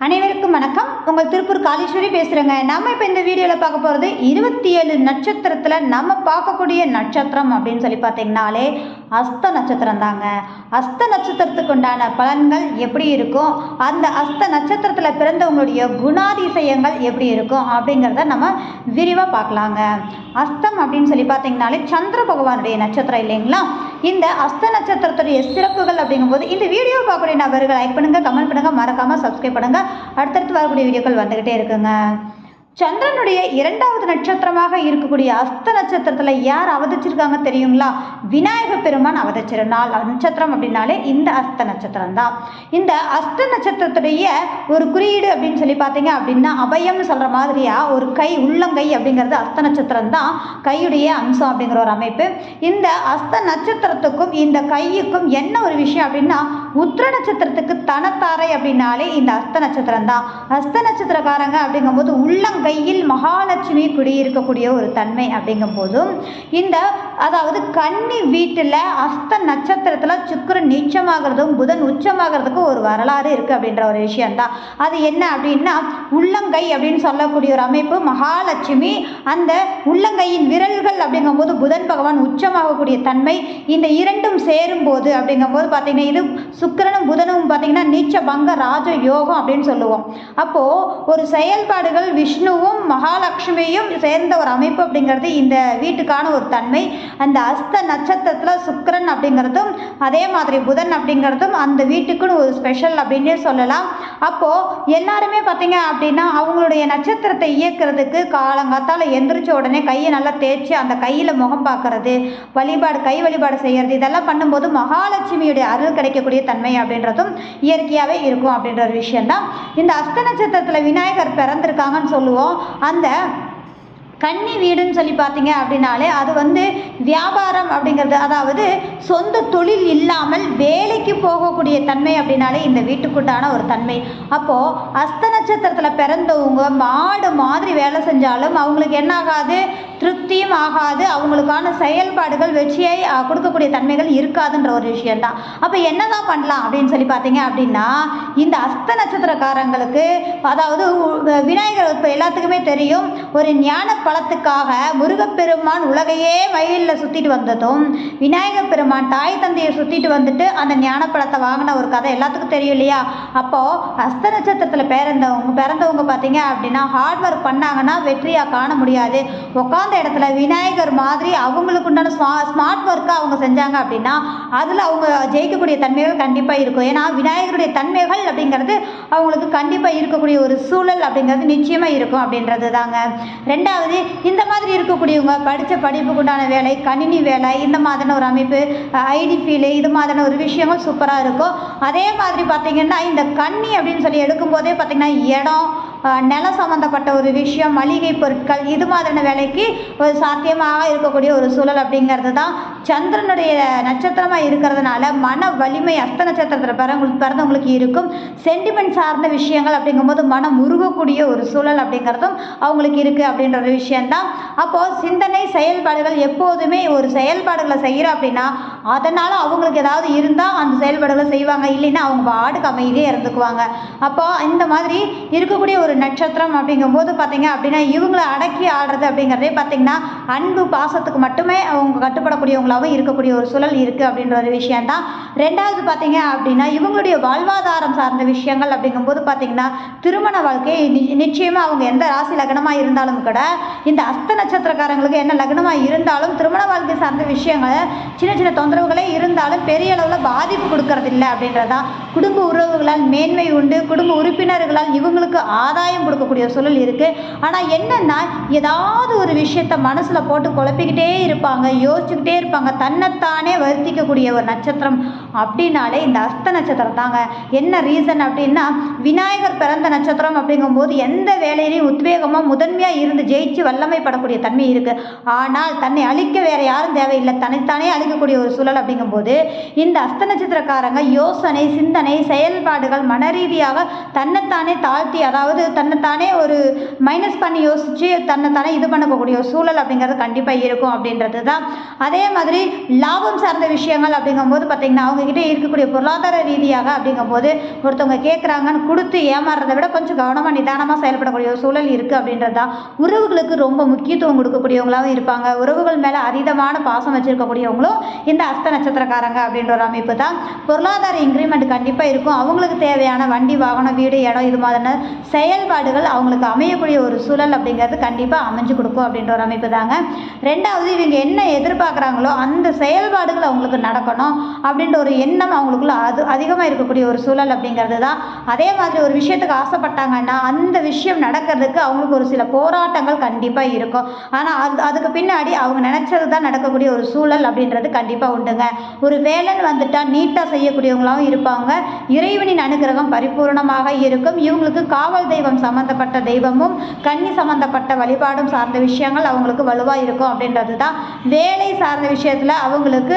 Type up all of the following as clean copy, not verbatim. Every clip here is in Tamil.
அனைவருக்கும் வணக்கம். உங்கள் திருப்பூர் காளீஸ்வரி பேசுகிறேங்க. நம்ம இப்போ இந்த வீடியோவில் பார்க்க போகிறது 27 நட்சத்திரத்தில் நம்ம பார்க்கக்கூடிய நட்சத்திரம் அப்படின்னு சொல்லி பார்த்தீங்கன்னாலே அஸ்த நட்சத்திரம் தாங்க. அஸ்த நட்சத்திரத்துக்கு உண்டான பலன்கள் எப்படி இருக்கும், அந்த அஸ்த நட்சத்திரத்தில் பிறந்தவங்களுடைய குணாதிசயங்கள் எப்படி இருக்கும் அப்படிங்கிறத நம்ம விரிவாக பார்க்கலாங்க. அஸ்தம் அப்படின்னு சொல்லி பார்த்தீங்கன்னாலே சந்திர பகவானுடைய நட்சத்திரம் இல்லைங்களா. இந்த அஸ்த நட்சத்திரத்துடைய சிறப்புகள் அப்படிங்கும்போது இந்த வீடியோ பார்க்கக்கூடிய நபர்கள் லைக் பண்ணுங்கள், கமெண்ட் பண்ணுங்கள், மறக்காமல் சப்ஸ்கிரைப் பண்ணுங்கள். அடுத்தடுத்து வரக்கூடிய வீடியோக்கள் வந்துக்கிட்டே இருக்குங்க. சந்திரனுடைய 2வது நட்சத்திரமாக இருக்கக்கூடிய அஸ்த நட்சத்திரத்தில் யார் அவதரிச்சிருக்காங்க தெரியுங்களா? விநாயக பெருமான் அவதரிச்சிரு நாள் நட்சத்திரம் அப்படின்னாலே இந்த அஸ்த நட்சத்திரம் தான். இந்த அஸ்த நட்சத்திரத்துடைய ஒரு குறியீடு அப்படின்னு சொல்லி பார்த்தீங்க அப்படின்னா அபயம்னு சொல்கிற மாதிரியா ஒரு கை, உள்ளங்கை அப்படிங்கிறது அஸ்த நட்சத்திரம் தான், கையுடைய அம்சம் அப்படிங்கிற ஒரு அமைப்பு. இந்த அஸ்த நட்சத்திரத்துக்கும் இந்த கையுக்கும் என்ன ஒரு விஷயம் அப்படின்னா, உத்திர நட்சத்திரத்துக்கு தனத்தாரை அப்படின்னாலே இந்த அஸ்த நட்சத்திரம் தான். அஸ்த நட்சத்திரக்காரங்க அப்படிங்கும்போது உள்ளங்கையில் மகாலட்சுமி குடியிருக்கக்கூடிய ஒரு தன்மை அப்படிங்கும் போதும் இந்த அதாவது கன்னி வீட்டில் அஸ்த நட்சத்திரத்தில் சுக்கிரன் நீச்சமாகிறதும் புதன் உச்சமாகிறதுக்கும் ஒரு வரலாறு இருக்குது அப்படின்ற ஒரு விஷயந்தான். அது என்ன அப்படின்னா, உள்ளங்கை அப்படின்னு சொல்லக்கூடிய ஒரு அமைப்பு மகாலட்சுமி, அந்த உள்ளங்கையின் விரல்கள் அப்படிங்கும்போது புதன் பகவான் உச்சமாகக்கூடிய தன்மை. இந்த இரண்டும் சேரும்போது அப்படிங்கும்போது பார்த்தீங்கன்னா இது சுக்கிரனும் புதனும் பார்த்தீங்கன்னா நீச்ச பங்க ராஜ யோகம் அப்படின்னு சொல்லுவோம். அப்போது ஒரு செயல்பாடுகள் விஷ்ணுவும் மகாலட்சுமியும் சேர்ந்த ஒரு அமைப்பு அப்படிங்கிறது இந்த வீட்டுக்கான ஒரு தன்மை. அந்த அஸ்த நட்சத்திரத்தில் சுக்கிரன் அப்படிங்கிறதும் அதே மாதிரி புதன் அப்படிங்கிறதும் அந்த வீட்டுக்குன்னு ஒரு ஸ்பெஷல் அப்படின்னே சொல்லலாம். அப்போது எல்லாருமே பார்த்தீங்க அப்படின்னா அவங்களுடைய நட்சத்திரத்தை இயக்கிறதுக்கு காலங்காத்தால் எந்திரிச்ச உடனே கையை நல்லா தேய்ச்சி அந்த கையில் முகம் பார்க்கறது, வழிபாடு, கை வழிபாடு செய்கிறது, இதெல்லாம் பண்ணும்போது மகாலட்சுமியுடைய அருள் கிடைக்கக்கூடிய தன்மை அப்படின்றதும் இயற்கையாகவே இருக்கும் அப்படின்ற ஒரு விஷயந்தான். இந்த அஸ்த நட்சத்திரத்தில் விநாயகர் பிறந்திருக்காங்கன்னு சொல்லுவோம். அந்த கன்னி வீடுன்னு சொல்லி பார்த்தீங்க அப்படின்னாலே அது வியாபாரம் அப்படிங்கிறது, அதாவது சொந்த தொழில் இல்லாமல் வேலைக்கு போகக்கூடிய தன்மை அப்படின்னாலே இந்த வீட்டுக்குண்டான ஒரு தன்மை. அப்போது அஸ்த நட்சத்திரத்தில் பிறந்தவங்க மாடு மாதிரி வேலை செஞ்சாலும் அவங்களுக்கு என்ன ஆகாது, திருப்தியும் ஆகாது, அவங்களுக்கான செயல்பாடுகள் வெற்றியை கொடுக்கக்கூடிய தன்மைகள் இருக்காதுன்ற ஒரு விஷயந்தான். அப்போ என்ன தான் பண்ணலாம் அப்படின்னு சொல்லி பார்த்தீங்க அப்படின்னா, இந்த அஸ்த நட்சத்திரக்காரங்களுக்கு அதாவது விநாயகர் இப்போ எல்லாத்துக்குமே தெரியும், ஒரு ஞான பழத்துக்காக முருகப்பெருமான் உலகையே மயிலில் சுற்றிட்டு வந்ததும் விநாயகர் பெருமான் தாய் தந்தையை சுற்றிட்டு வந்துட்டு அந்த ஞான பழத்தை வாங்கின ஒரு கதை எல்லாத்துக்கும் தெரியும் இல்லையா. அப்போது அஸ்த நட்சத்திரத்தில் பிறந்தவங்க பார்த்தீங்க அப்படின்னா ஹார்ட் ஒர்க் பண்ணாங்கன்னா வெற்றியாக காண முடியாது. உட்காந்த இடத்துல விநாயகர் மாதிரி அவங்களுக்கு உண்டான ஸ்மார்ட் ஒர்க்காக அவங்க செஞ்சாங்க அப்படின்னா அதில் அவங்க ஜெயிக்கக்கூடிய தன்மைகள் கண்டிப்பாக இருக்கும். ஏன்னா விநாயகருடைய தன்மைகள் அப்படிங்கிறது அவங்களுக்கு கண்டிப்பாக இருக்கக்கூடிய ஒரு சூழல் அப்படிங்கிறது நிச்சயமாக இருக்கும் அப்படின்றது தாங்க. ரெண்டாவது, இந்த மாதிரி இருக்கக்கூடியவங்க படித்த படிப்புக்கு உண்டான வேலை, கணினி வேலை, இந்த மாதிரியான ஒரு அமைப்பு, ஐடி ஃபீல்டு, இது மாதிரியான ஒரு விஷயங்கள் சூப்பராக இருக்கும். அதே மாதிரி பார்த்திங்கன்னா இந்த கன்னி அப்படின்னு சொல்லி எடுக்கும்போதே பார்த்திங்கன்னா இடம், நிலம் சம்மந்தப்பட்ட ஒரு விஷயம், மளிகை பொருட்கள், இது மாதிரியான வேலைக்கு ஒரு சாத்தியமாக இருக்கக்கூடிய ஒரு சூழல் அப்படிங்கிறது தான். சந்திரனுடைய நட்சத்திரமாக இருக்கிறதுனால மன வலிமை அஸ்த நட்சத்திரத்தில் பிறந்தவங்களுக்கு இருக்கும். சென்டிமெண்ட் சார்ந்த விஷயங்கள் அப்படிங்கும்போது மனம் உருகக்கூடிய ஒரு சூழல் அப்படிங்கிறதும் அவங்களுக்கு இருக்குது அப்படின்ற ஒரு விஷயந்தான். அப்போது சிந்தனை செயல்பாடுகள் எப்போதுமே ஒரு செயல்பாடுகளை செய்கிறோம் அப்படின்னா அதனால் அவங்களுக்கு ஏதாவது இருந்தால் அந்த செயல்பாடுகளை செய்வாங்க, இல்லைன்னா அவங்க பாட்டுக்கு அமைதியே இருந்துக்குவாங்க. அப்போது இந்த மாதிரி இருக்கக்கூடிய ஒரு நட்சத்திரம் அப்படிங்கும்போது பார்த்தீங்க அப்படின்னா இவங்களை அடக்கி ஆடுறது அப்படிங்கிறதே பார்த்திங்கன்னா அன்பு பாசத்துக்கு மட்டுமே அவங்க கட்டுப்படக்கூடியவங்களாகவும் இருக்கக்கூடிய ஒரு சூழல் இருக்குது அப்படின்ற ஒரு விஷயந்தான். ரெண்டாவது பார்த்தீங்க அப்படின்னா இவங்களுடைய வாழ்வாதாரம் சார்ந்த விஷயங்கள் அப்படிங்கும்போது பார்த்திங்கன்னா திருமண வாழ்க்கை நிச்சயமாக அவங்க எந்த ராசி லக்னமாக இருந்தாலும் கூட இந்த அஸ்த நட்சத்திரக்காரங்களுக்கு என்ன லக்னமாக இருந்தாலும் திருமண வாழ்க்கை சார்ந்த விஷயங்கள் சின்ன சின்ன தொந்தரவுகளே இருந்தாலும் பெரிய அளவில் பாதிப்பு கொடுக்கறதில்லை அப்படின்றதான். குடும்ப உறவுகளால் மேன்மை உண்டு, குடும்ப உறுப்பினர்களால் இவங்களுக்கு ஆதாயம் கொடுக்கக்கூடிய சூழல் இருக்குது. ஆனால் என்னென்னா ஏதாவது ஒரு விஷயத்தை மனசில் போட்டு குழப்பிக்கிட்டே இருப்பாங்க, யோசிச்சுக்கிட்டே இருப்பாங்க, தன்னைத்தானே வருத்திக்கக்கூடிய ஒரு நட்சத்திரம் அப்படின்னாலே இந்த அஸ்த நட்சத்திரம் தாங்க. என்ன ரீசன் அப்படின்னா விநாயகர் பிறந்த நட்சத்திரம் அப்படிங்கும்போது எந்த வேலையிலையும் உத்வேகமாக முதன்மையாக இருந்து ஜெயிச்சு வல்லமைப்படக்கூடிய தன்மை இருக்குது. ஆனால் தன்னை அழிக்க வேறு யாரும் தேவையில்லை, தன்னைத்தானே அழிக்கக்கூடிய ஒரு சூழல் அப்படிங்கும்போது இந்த அஸ்த நட்சத்திரக்காரங்க யோசனை, சிந்தனை, செயல்பாடுகள் மன ரீதியாக தன்னைத்தானே தாழ்த்தி, அதாவது தன்னைத்தானே ஒரு மைனஸ் பண்ணி யோசித்து தன்னைத்தானே இது பண்ணக்கூடிய ஒரு சூழல் அப்படிங்கிறது கண்டிப்பாக இருக்கும் அப்படின்றது தான். அதே மாதிரி மாதிரி லாபம் சார்ந்த விஷயங்கள் அப்படிங்கும்போது பார்த்திங்கன்னா அவங்கக்கிட்ட இருக்கக்கூடிய பொருளாதார ரீதியாக அப்படிங்கும்போது ஒருத்தவங்க கேட்குறாங்கன்னு கொடுத்து ஏமாறுறதை விட கொஞ்சம் கவனமாக நிதானமாக செயல்படக்கூடிய ஒரு சூழல் இருக்குது அப்படின்றது தான். உறவுகளுக்கு ரொம்ப முக்கியத்துவம் கொடுக்கக்கூடியவங்களாகவும் இருப்பாங்க. உறவுகள் மேலே அதீதமான பாசம் வச்சுருக்கக்கூடியவங்களும் இந்த அஸ்த நட்சத்திரக்காரங்க அப்படின்ற ஒரு அமைப்பு தான். பொருளாதார இன்க்ரிமெண்ட் கண்டிப்பாக இருக்கும். அவங்களுக்கு தேவையான வண்டி வாகனம் வீடு இடம் இது மாதிரியான செயல்பாடுகள் அவங்களுக்கு அமையக்கூடிய ஒரு சூழல் அப்படிங்கிறது கண்டிப்பாக அமைஞ்சு கொடுக்கும் அப்படின்ற ஒரு அமைப்பு தாங்க. ரெண்டாவது, இவங்க என்ன எதிர்பார்க்குறாங்களோ அந்த செயல்பாடுகள் அவங்களுக்கு நடக்கணும் அப்படின்ற ஒரு எண்ணம் அவங்களுக்குள்ள அதிகமாக இருக்கக்கூடிய ஒரு சூழல் அப்படிங்கிறது தான். அதே மாதிரி ஒரு விஷயத்துக்கு ஆசைப்பட்டாங்கன்னா அந்த விஷயம் நடக்கிறதுக்கு அவங்களுக்கு ஒரு சில போராட்டங்கள் கண்டிப்பாக இருக்கும். ஆனால் அதுக்கு பின்னாடி அவங்க நினச்சது தான் நடக்கக்கூடிய ஒரு சூழல் அப்படின்றது கண்டிப்பாக உண்டுங்க. ஒரு வேலைன்னு வந்துட்டால் நீட்டாக செய்யக்கூடியவங்களாகவும் இருப்பாங்க. இறைவனின் அனுகிரகம் பரிபூர்ணமாக இருக்கும். இவங்களுக்கு காவல் தெய்வம் சம்மந்தப்பட்ட தெய்வமும் கன்னி சம்மந்தப்பட்ட வழிபாடும் சார்ந்த விஷயங்கள் அவங்களுக்கு வலுவாக இருக்கும் அப்படின்றது தான். வேலை சார்ந்த விஷயத்தில் அவங்களுக்கு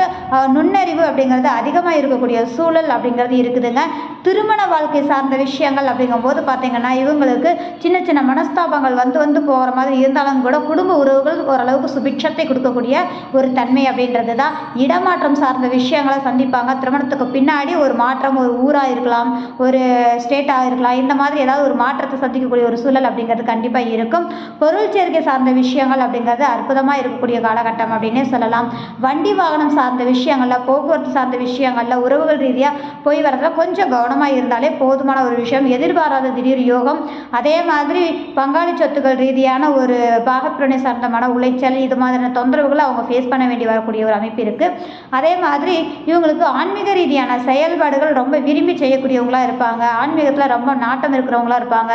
நுண்ணறிவு அப்படிங்கிறது அதிகமாக இருக்கக்கூடிய சூழல் அப்படிங்கிறது இருக்குதுங்க. திருமண வாழ்க்கை சார்ந்த விஷயங்கள் அப்படிங்கும்போது பார்த்திங்கன்னா இவங்களுக்கு சின்ன சின்ன மனஸ்தாபங்கள் வந்து போகிற மாதிரி இருந்தாலும் கூட குடும்ப உறவுகள் ஓரளவுக்கு சுபிட்சத்தை கொடுக்கக்கூடிய ஒரு தன்மை அப்படின்றது தான். இடமாற்றம் சார்ந்த விஷயங்களை சந்திப்பாங்க. திருமணத்துக்கு பின்னாடி ஒரு மாற்றம், ஒரு ஊராக இருக்கலாம், ஒரு ஸ்டேட்டாக இருக்கலாம், இந்த மாதிரி ஏதாவது ஒரு மாற்றத்தை சந்திக்கக்கூடிய ஒரு சூழல் அப்படிங்கிறது கண்டிப்பாக இருக்கும். பொருள் சேர்க்கை சார்ந்த விஷயங்கள் அப்படிங்கிறது அற்புதமாக இருக்கக்கூடிய காலகட்டம் அப்படின்னே சொல்லலாம். வண்டி வாகனம் சார்ந்த விஷயங்களில், போக்குவரத்து சார்ந்த விஷயங்களில், உறவுகள் ரீதியாக போய் வரதுல கொஞ்சம் கவனமாக இருந்தாலே போதுமான ஒரு விஷயம். எதிர்பாராத திடீர் யோகம், அதே மாதிரி பங்காளி சொத்துக்கள் ரீதியான ஒரு பாகப்பிரணை சார்ந்த மன உளைச்சல் இது மாதிரியான தொந்தரவுகளை அவங்க ஃபேஸ் பண்ண வேண்டி வரக்கூடிய ஒரு அமைப்பு இருக்குது. அதே மாதிரி இவங்களுக்கு ஆன்மீக ரீதியான செயல்பாடுகள் ரொம்ப விரும்பி செய்யக்கூடியவங்களாக இருப்பாங்க. ஆன்மீகத்தில் ரொம்ப நாட்டம் இருக்கிறவங்களா இருப்பாங்க.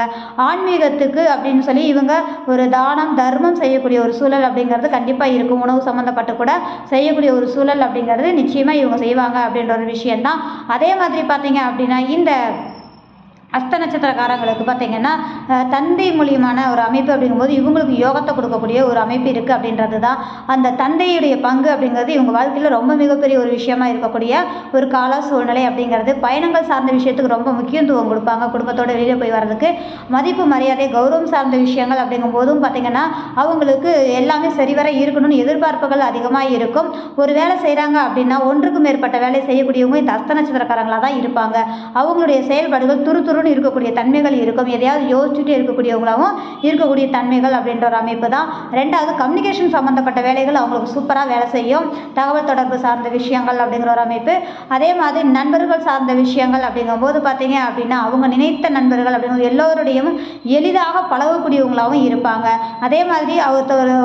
ஆன்மீகத்துக்கு அப்படின்னு சொல்லி இவங்க ஒரு தானம் தர்மம் செய்யக்கூடிய ஒரு சூழல் அப்படிங்கிறது கண்டிப்பாக இருக்கும். உணவு சம்மந்தப்பட்டு கூட செய்யக்கூடிய ஒரு சூழல் அப்படிங்கிறது நிச்சயமாக இவங்க செய்வாங்க அப்படின்ற ஒரு விஷயந்தான். அதே மாதிரி பார்த்தீங்க அப்படின்னா இந்த அஸ்த நட்சத்திரக்காரங்களுக்கு பார்த்திங்கன்னா தந்தை மூலியமான ஒரு அமைப்பு அப்படிங்கும்போது இவங்களுக்கு யோகத்தை கொடுக்கக்கூடிய ஒரு அமைப்பு இருக்குது அப்படின்றது தான். அந்த தந்தையுடைய பங்கு அப்படிங்கிறது இவங்க வாழ்க்கையில் ரொம்ப மிகப்பெரிய ஒரு விஷயமா இருக்கக்கூடிய ஒரு கால சூழ்நிலை அப்படிங்கிறது. பயணங்கள் சார்ந்த விஷயத்துக்கு ரொம்ப முக்கியத்துவம் கொடுப்பாங்க. குடும்பத்தோடு வெளியில் போய் வர்றதுக்கு மதிப்பு மரியாதை கௌரவம் சார்ந்த விஷயங்கள் அப்படிங்கும்போதும் பார்த்திங்கன்னா அவங்களுக்கு எல்லாமே சரிவர இருக்கணும்னு எதிர்பார்ப்புகள் அதிகமாக இருக்கும். ஒரு வேலை செய்கிறாங்க அப்படின்னா ஒன்றுக்கும் மேற்பட்ட வேலை செய்யக்கூடியவங்க இந்த அஸ்த நட்சத்திரக்காரங்களாக தான் இருப்பாங்க. அவங்களுடைய செயல்பாடுகள் துரு இருக்கக்கூடிய தன்மைகள் இருக்கும். எதையாவது யோசிச்சுட்டே இருக்கக்கூடியவங்களாகவும் இருக்கக்கூடிய தன்மைகள் அப்படின்ற ஒரு அமைப்பு தான். ரெண்டாவது, கம்யூனிகேஷன் சம்மந்தப்பட்ட வேலைகள் அவங்களுக்கு சூப்பராக வேலை செய்யும். தகவல் தொடர்பு சார்ந்த விஷயங்கள் அப்படிங்கிற ஒரு அமைப்பு. அதே மாதிரி நண்பர்கள் சார்ந்த விஷயங்கள் அப்படிங்கும்போது பார்த்தீங்க அப்படின்னா அவங்க நினைத்த நண்பர்கள் அப்படிங்கிறது எல்லோருடையும் எளிதாக பழகக்கூடியவங்களாகவும் இருப்பாங்க. அதே மாதிரி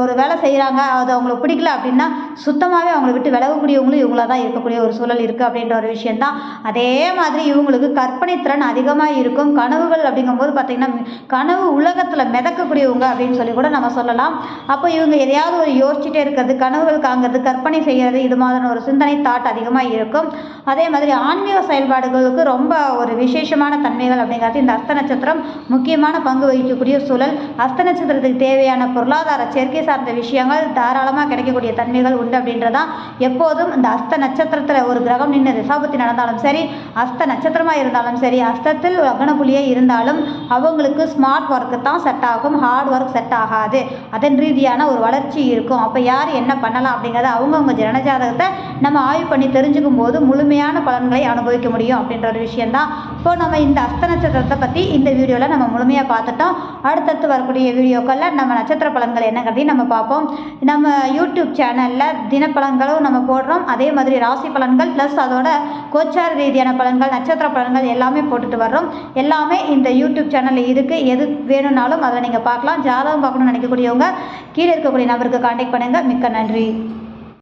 ஒரு வேலை செய்கிறாங்க, அது அவங்களுக்கு பிடிக்கல அப்படின்னா சுத்தமாகவே அவங்களை விட்டு விலகக்கூடியவங்களும் இவங்களாக தான் இருக்கக்கூடிய ஒரு சூழல் இருக்குது அப்படின்ற ஒரு விஷயந்தான். அதே மாதிரி இவங்களுக்கு கற்பனை திறன் அதிகமாக இருக்கும். கனவுகள் அப்படிங்கும்போது பார்த்திங்கன்னா கனவு உலகத்தில் மிதக்கக்கூடியவங்க அப்படின்னு சொல்லி கூட நம்ம சொல்லலாம். அப்போ இவங்க எதையாவது ஒரு யோசிச்சுட்டே இருக்கிறது, கனவுகள் காங்கிறது, கற்பனை செய்கிறது இது மாதிரியான ஒரு சிந்தனை தாட் அதிகமாக இருக்கும். அதே மாதிரி ஆன்மீக செயல்பாடுகளுக்கு ரொம்ப ஒரு விசேஷமான தன்மைகள் அப்படிங்கிறது இந்த அஸ்த நட்சத்திரம் முக்கியமான பங்கு வகிக்கக்கூடிய சூழல். அஸ்த நட்சத்திரத்துக்கு தேவையான பொருளாதார சேர்க்கை சார்ந்த விஷயங்கள் தாராளமாக கிடைக்கக்கூடிய தன்மைகள் உண்டு அப்படின்றதான். எப்போதும் இந்த அஸ்த நட்சத்திரத்தில் ஒரு கிரகம் நின்று ரிஷபத்தில் நடந்தாலும் சரி, அஸ்த நட்சத்திரமாக இருந்தாலும் சரி, அஸ்தத்தில் லக்னப்புள்ளியே இருந்தாலும் அவங்களுக்கு ஸ்மார்ட் ஒர்க்கு தான் செட் ஆகும், ஹார்ட் ஒர்க் செட் ஆகாது. அதன் ரீதியான ஒரு வளர்ச்சி இருக்கும். அப்போ யார் என்ன பண்ணலாம் அப்படிங்கிறத அவங்கவுங்க ஜனஜாதகத்தை நம்ம ஆய்வு பண்ணி தெரிஞ்சுக்கும் போது முழுமையான பலன்களை அனுபவிக்க முடியும் அப்படின்ற ஒரு விஷயந்தான். இப்போ நம்ம இந்த அஸ்த நட்சத்திரத்தை பற்றி இந்த வீடியோவில் நம்ம முழுமையாக பார்த்துட்டோம். அடுத்தடுத்து வரக்கூடிய வீடியோக்களில் நம்ம நட்சத்திர பலன்கள் என்னங்கிறதையும் நம்ம பார்ப்போம். நம்ம யூடியூப் சேனலில் தினப்பலன்களும் நம்ம போடுறோம். அதே மாதிரி ராசி பலன்கள் ப்ளஸ் அதோட கோச்சார ரீதியான பலன்கள் நட்சத்திர பலன்கள் எல்லாமே போட்டுட்டு வர்றோம். எல்லாமே இந்த யூடியூப் சேனலில் இருக்குது. எது வேணும்னாலும் அதில் நீங்கள் பார்க்கலாம். ஜாதகம் பார்க்கணும்னு நினைக்கக்கூடியவங்க கீழே இருக்கக்கூடிய நபருக்கு கான்டாக்ட் பண்ணுங்கள். மிக்க நன்றி.